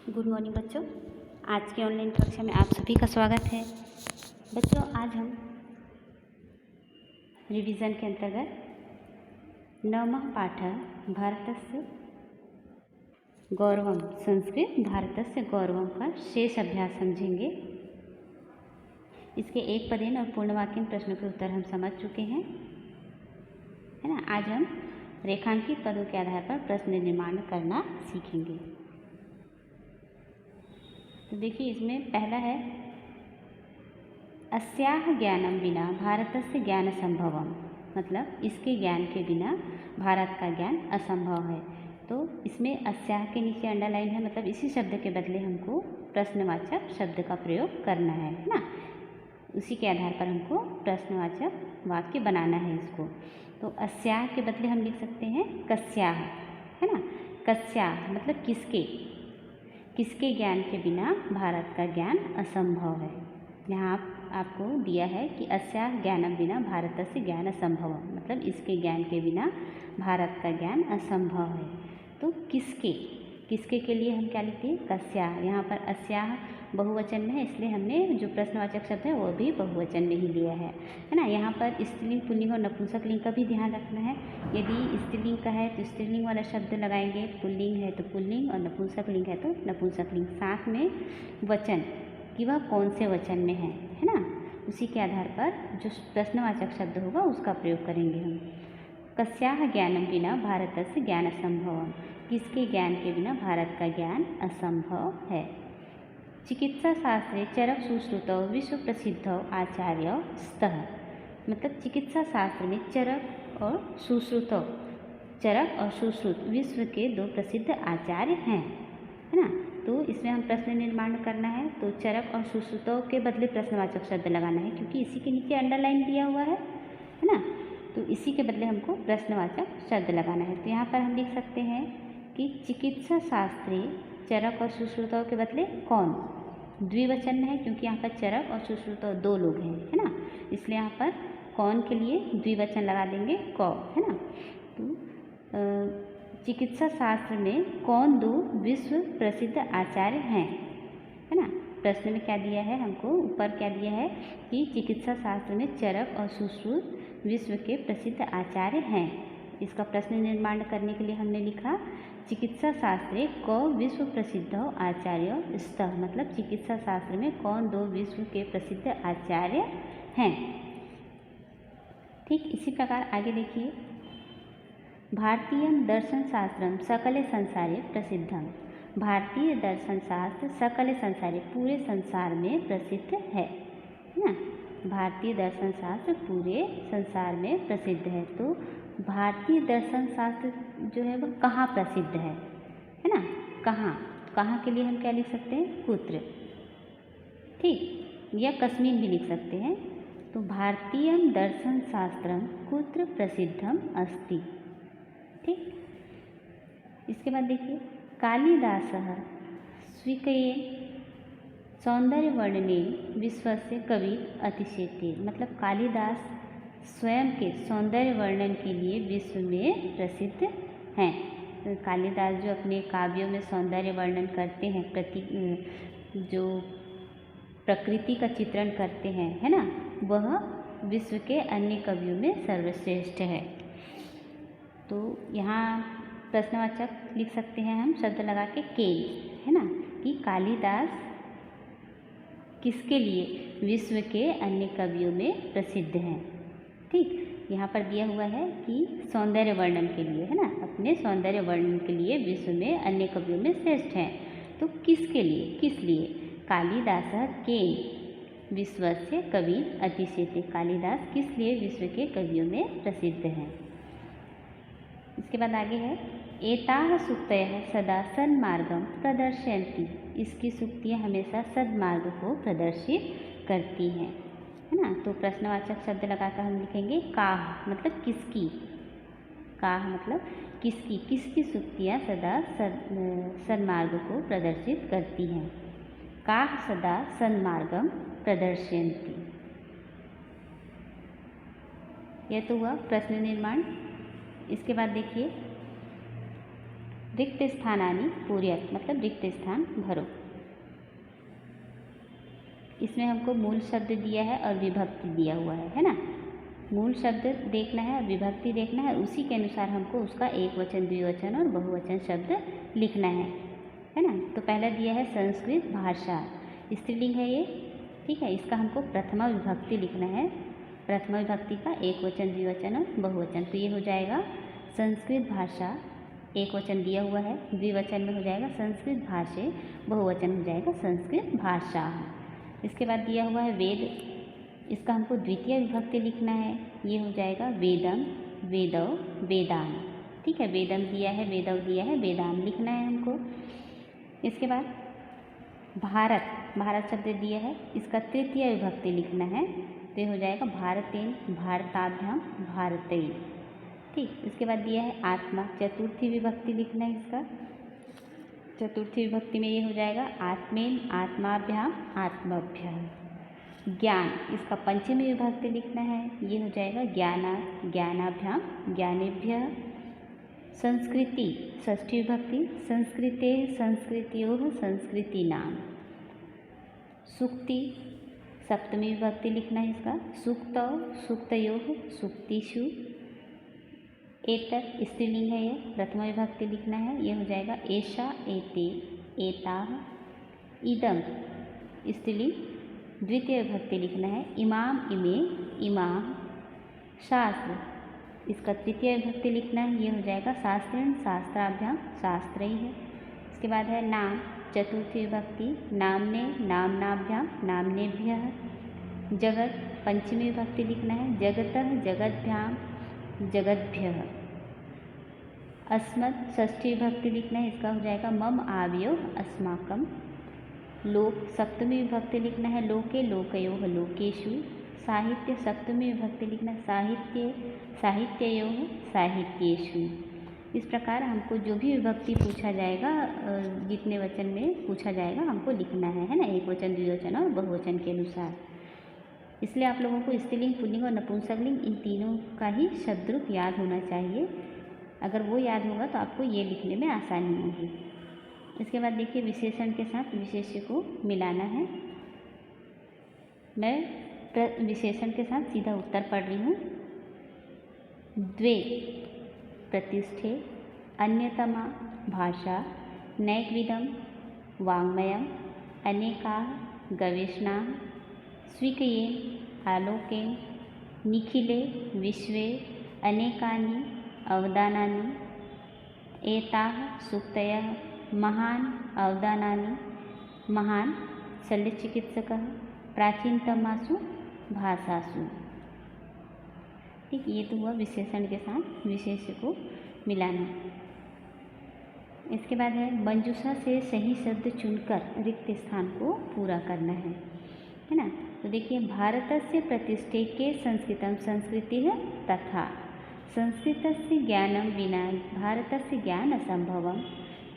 Good morning बच्चों। आज की ऑनलाइन कक्षा में आप सभी का स्वागत है। बच्चों, आज हम रिवीजन के अंतर्गत नवमः पाठः भारतस्य गौरवम, संस्कृत भारतस्य गौरवम का शेष अभ्यास समझेंगे। इसके एक पदेन और पूर्णवाक्यन प्रश्नों के उत्तर हम समझ चुके हैं, है ना। आज हम रेखांकित पदों के आधार पर प्रश्न निर्माण करना सीखेंगे। तो देखिए, इसमें पहला है अस्याह ज्ञानम बिना भारतस्य ज्ञान संभवम, मतलब इसके ज्ञान के बिना भारत का ज्ञान असंभव है। तो इसमें अस्याह के नीचे अंडरलाइन है, मतलब इसी शब्द के बदले हमको प्रश्नवाचक शब्द का प्रयोग करना है ना। उसी के आधार पर हमको प्रश्नवाचक वाक्य बनाना है इसको। तो अस्याह के बदले हम लिख सकते हैं कस्याह, है ना। कस्याह मतलब किसके ज्ञान के बिना भारत का ज्ञान असंभव है। यहाँ आपको दिया है कि अस्याह ज्ञानम बिना भारतस्य ज्ञान असंभव, मतलब इसके ज्ञान के बिना भारत का ज्ञान असंभव है। तो किसके के लिए हम क्या लिखते हैं, कस्याह। यहाँ पर अस्याह बहुवचन में है, इसलिए हमने जो प्रश्नवाचक शब्द है वो भी बहुवचन में ही लिया है ना। यहाँ पर स्त्रीलिंग, पुल्लिंग और नपुंसक लिंग का भी ध्यान रखना है। यदि स्त्रीलिंग का है तो स्त्रीलिंग वाला शब्द लगाएंगे, पुल्लिंग है तो पुल्लिंग और नपुंसक लिंग है तो नपुंसक लिंग। साथ में वचन कि वह कौन से वचन में है ना। उसी के आधार पर जो प्रश्नवाचक शब्द होगा उसका प्रयोग करेंगे हम। कस्याह ज्ञानम बिना भारतस्य ज्ञान असंभवम, किसके ज्ञान के बिना भारत का ज्ञान असंभव है। चिकित्सा शास्त्रे चरक सुश्रुतौ विश्व प्रसिद्धौ आचार्य स्तः, मतलब चिकित्सा शास्त्र में चरक और सुश्रुत विश्व के दो प्रसिद्ध आचार्य हैं, है ना। तो इसमें हम प्रश्न निर्माण करना है, तो चरक और सुश्रुतों के बदले प्रश्नवाचक शब्द लगाना है, क्योंकि इसी के नीचे अंडरलाइन दिया हुआ है ना। तो इसी के बदले हमको प्रश्नवाचक शब्द लगाना है। तो यहाँ पर हम लिख सकते हैं कि चिकित्सा शास्त्री चरक और सुश्रुतों के बदले कौन, द्विवचन में है, क्योंकि यहाँ पर चरक और सुश्रुत दो लोग हैं, है ना। इसलिए यहाँ पर कौन के लिए द्विवचन लगा देंगे कौ, है ना। तो चिकित्सा शास्त्र में कौन दो विश्व प्रसिद्ध आचार्य हैं, है ना। प्रश्न में क्या दिया है हमको, ऊपर क्या दिया है कि चिकित्सा शास्त्र में चरक और सुश्रुत विश्व के प्रसिद्ध आचार्य हैं। इसका प्रश्न निर्माण करने के लिए हमने लिखा चिकित्सा शास्त्रे कौ विश्व प्रसिद्ध आचार्य स्तः, मतलब चिकित्सा शास्त्र में कौन दो विश्व के प्रसिद्ध आचार्य हैं। ठीक इसी प्रकार आगे देखिए, भारतीय दर्शन शास्त्रम सकले संसारे प्रसिद्धम, भारतीय दर्शन शास्त्र सकले संसारे पूरे संसार में प्रसिद्ध है ना। भारतीय दर्शन शास्त्र पूरे संसार में प्रसिद्ध है। तो भारतीय दर्शन शास्त्र जो है वह कहाँ प्रसिद्ध है ना। कहाँ के लिए हम क्या लिख सकते हैं, कुत्र, ठीक, या कस्मिन् भी लिख सकते हैं। तो भारतीय दर्शन शास्त्रम कुत्र प्रसिद्धम अस्ति, ठीक। इसके बाद देखिए, कालिदासः स्वीकये सौंदर्य वर्णने विश्वस्य कवि अतिशेते, मतलब कालिदास स्वयं के सौंदर्य वर्णन के लिए विश्व में प्रसिद्ध हैं। तो कालिदास जो अपने काव्यों में सौंदर्य वर्णन करते हैं, जो प्रकृति का चित्रण करते हैं, है ना, वह विश्व के अन्य कवियों में सर्वश्रेष्ठ है। तो यहाँ प्रश्नवाचक लिख सकते हैं हम शब्द लगा के है ना, कि कालिदास किसके लिए विश्व के अन्य कवियों में प्रसिद्ध हैं, ठीक। यहाँ पर दिया हुआ है कि सौंदर्य वर्णन के लिए, है ना, अपने सौंदर्य वर्णन के लिए विश्व में अन्य कवियों में श्रेष्ठ हैं। तो किसके लिए, किस लिए, कालिदासः के विश्वस्य कवि अतिशेते, कालिदास किस लिए विश्व के कवियों में प्रसिद्ध हैं। इसके बाद आगे है, एताः सूक्तयः सदा सन्मार्गम प्रदर्शयन्ति, इसकी सूक्तियाँ हमेशा सद्मार्ग को प्रदर्शित करती हैं, है ना। तो प्रश्नवाचक शब्द लगाकर हम लिखेंगे काह, मतलब किसकी, काह मतलब किसकी सूक्तियाँ सदा सन्मार्ग को प्रदर्शित करती हैं। काह सदा सन्मार्गम प्रदर्शयन्ति। यह तो हुआ प्रश्न निर्माण। इसके बाद देखिए, रिक्त स्थानानि पूरयत मतलब रिक्त स्थान भरो। इसमें हमको मूल शब्द दिया है और विभक्ति दिया हुआ है ना। मूल शब्द देखना है और विभक्ति देखना है, उसी के अनुसार हमको उसका एक वचन, द्विवचन और बहुवचन शब्द लिखना है ना। तो पहला दिया है संस्कृत भाषा, स्त्रीलिंग है ये, ठीक है। इसका हमको प्रथमा विभक्ति लिखना है, प्रथमा विभक्ति का एक वचन, द्विवचन और बहुवचन। तो ये हो जाएगा संस्कृत भाषा, एक वचन दिया हुआ है, द्विवचन में हो जाएगा संस्कृत भाषे, बहुवचन हो जाएगा संस्कृत भाषा। इसके बाद दिया हुआ है वेद, इसका हमको द्वितीय विभक्ति लिखना है, ये हो जाएगा वेदम, वेदौ, वेदान, ठीक है। वेदम दिया है, वेदौ दिया है, वेदान लिखना है हमको। इसके बाद भारत, भारत शब्द दिया है, इसका तृतीय विभक्ति लिखना है, तो ये हो जाएगा भारतेन, भारताभ्याम, भारतई, ठीक। इसके बाद दिया है आत्मा, चतुर्थी विभक्ति लिखना है इसका, चतुर्थी विभक्ति में ये हो जाएगा आत्मेन, आत्माभ्याम, आत्मभ्याम। ज्ञान, इसका पंचमी विभक्ति लिखना है, ये हो जाएगा ज्ञाना, ज्ञानाभ्याम, ज्ञानेभ्यः। संस्कृति, षष्ठी विभक्ति, संस्कृते, संस्कृत्योः, संस्कृतीनाम। सूक्ति, सप्तमी विभक्ति लिखना है इसका, सूक्तौ, सूक्तयोः, सूक्तिषु। एतत्, स्त्रीलिंग है ये, प्रथमा विभक्ति लिखना है, ये हो जाएगा एषा, एते, एताः। इदं, स्त्रीलिंग, द्वितीय विभक्ति लिखना है, इमाम, इमे, इमाः। शास्त्र, इसका तृतीय विभक्ति लिखना है, ये हो जाएगा शास्त्रेण, शास्त्राभ्याम, शास्त्रैः है। इसके बाद है नाम, चतुर्थी विभक्ति, नाम्ने, नाम्नाभ्याम, नाम्नेभ्यः। जगत, पंचमी विभक्ति लिखना है, जगतः, जगद्भ्याम, जगद्भ्यः। अस्मत्, षष्ठी विभक्ति लिखना है, इसका हो जाएगा मम, आवयोः, अस्माकं। लोक, सप्तमी विभक्ति लिखना है, लोके, लोकयोः, लोकेषु। साहित्य, सप्तमी विभक्ति लिखना है, साहित्ये, साहित्ययोः, साहित्येषु। इस प्रकार हमको जो भी विभक्ति पूछा जाएगा, जितने वचन में पूछा जाएगा हमको लिखना है ना, एक वचन, द्विवचन और बहुवचन के अनुसार। इसलिए आप लोगों को स्त्रीलिंग, पुल्लिंग और नपुंसकलिंग इन तीनों का ही शब्द रूप याद होना चाहिए। अगर वो याद होगा तो आपको ये लिखने में आसानी होगी। इसके बाद देखिए विशेषण के साथ विशेष्य को मिलाना है। मैं विशेषण के साथ सीधा उत्तर पढ़ रही हूँ। द्वे प्रतिष्ठे, अन्यतमा भाषा, नैकविधम वाङ्मयम्, अनेकाः गवेषणाः, स्वीक्रियेण आलोकेन, निखिले विश्वे अनेकानि अवदानानि, एताः सूक्तयः महान् अवदानानि, महान् शल्यचिकित्सकः प्राचीनतमासु भाषासु। ठीक, ये तो हुआ विशेषण के साथ विशेष्य को मिलाना। इसके बाद है मंजूषा से सही शब्द चुनकर रिक्त स्थान को पूरा करना है ना। तो देखिए भारतस्य प्रतिष्ठे के संस्कृतं संस्कृतिः तथा संस्कृतस्य ज्ञानं विना भारतस्य ज्ञान असंभवम्।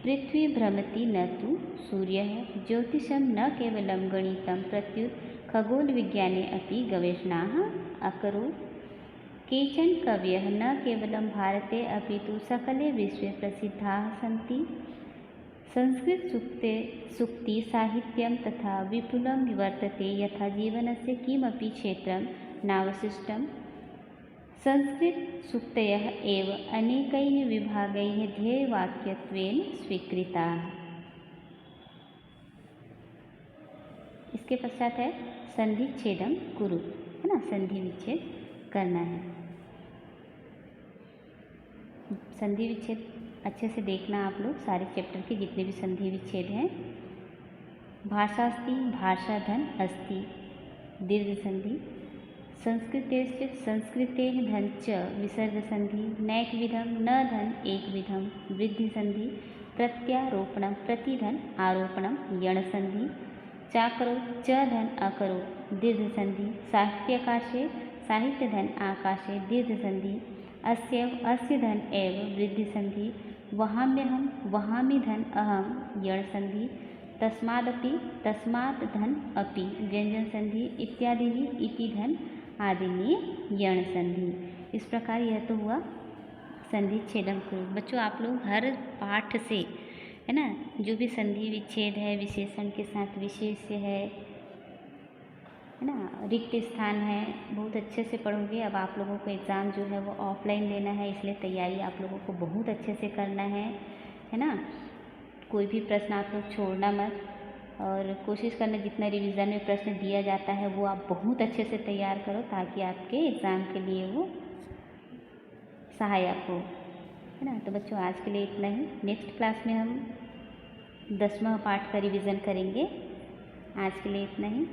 पृथ्वी भ्रमति न तु सूर्यः। ज्योतिषं न केवलं गणितं प्रत्युत खगोलविज्ञाने अपि गवेषणाः अकरोत्। केचन कवयः न केवलं भारते अपि तु सकले विश्वे प्रसिद्धाः सन्ति। संस्कृत सूक्ति साहित्यं तथा विपुलं वर्तते यथा जीवनस्य किमपि क्षेत्रं नावशिष्टम्। संस्कृत सूक्तयः एव अनेकैः विभागैः ध्येयवाक्यत्वेन स्वीकृताः। इसके पश्चात है संधि छेदम कुरु, है ना, संधि विच्छेद करना है। संधि विच्छेद अच्छे से देखना आप लोग, सारे चैप्टर के जितने भी संधि विच्छेद हैं। भाषास्ति भाषाधन अस्ति दीर्घ संधि। संस्कृतेश्च संस्कृतेः धन च विसर्ग संधि। नैकविधं न धन एकविधं वृद्धि संधि। प्रत्यारोपणं प्रतिधन आरोपणं यण संधि। चाकरो च धन अकरो दीर्घ संधि। साहित्याकाशे साहित्य धन आकाशे दीर्घ संधि। अस्यैव अस्य धन एव वृद्धि संधि। वहाम्यहं वहामि धन अहम यण संधि। तस्मादपि तस्मात् धन अपि व्यंजन संधि इत्यादि इति धन आदिनी यण संधि। इस प्रकार यह तो हुआ संधि छेदम प्रयोग। बच्चों आप लोग हर पाठ से, है ना, जो भी संधि विच्छेद है, विशेषण के साथ विशेष्य है ना, रिक्त स्थान है, बहुत अच्छे से पढ़ोगे। अब आप लोगों को एग्ज़ाम जो है वो ऑफलाइन देना है, इसलिए तैयारी आप लोगों को बहुत अच्छे से करना है ना। कोई भी प्रश्न आप लोग छोड़ना मत, और कोशिश करना जितना रिवीजन में प्रश्न दिया जाता है वो आप बहुत अच्छे से तैयार करो, ताकि आपके एग्ज़ाम के लिए वो सहायक हो, है ना। तो बच्चों आज के लिए इतना ही। नेक्स्ट क्लास में हम 10वां पाठ का रिवीजन करेंगे। आज के लिए इतना ही।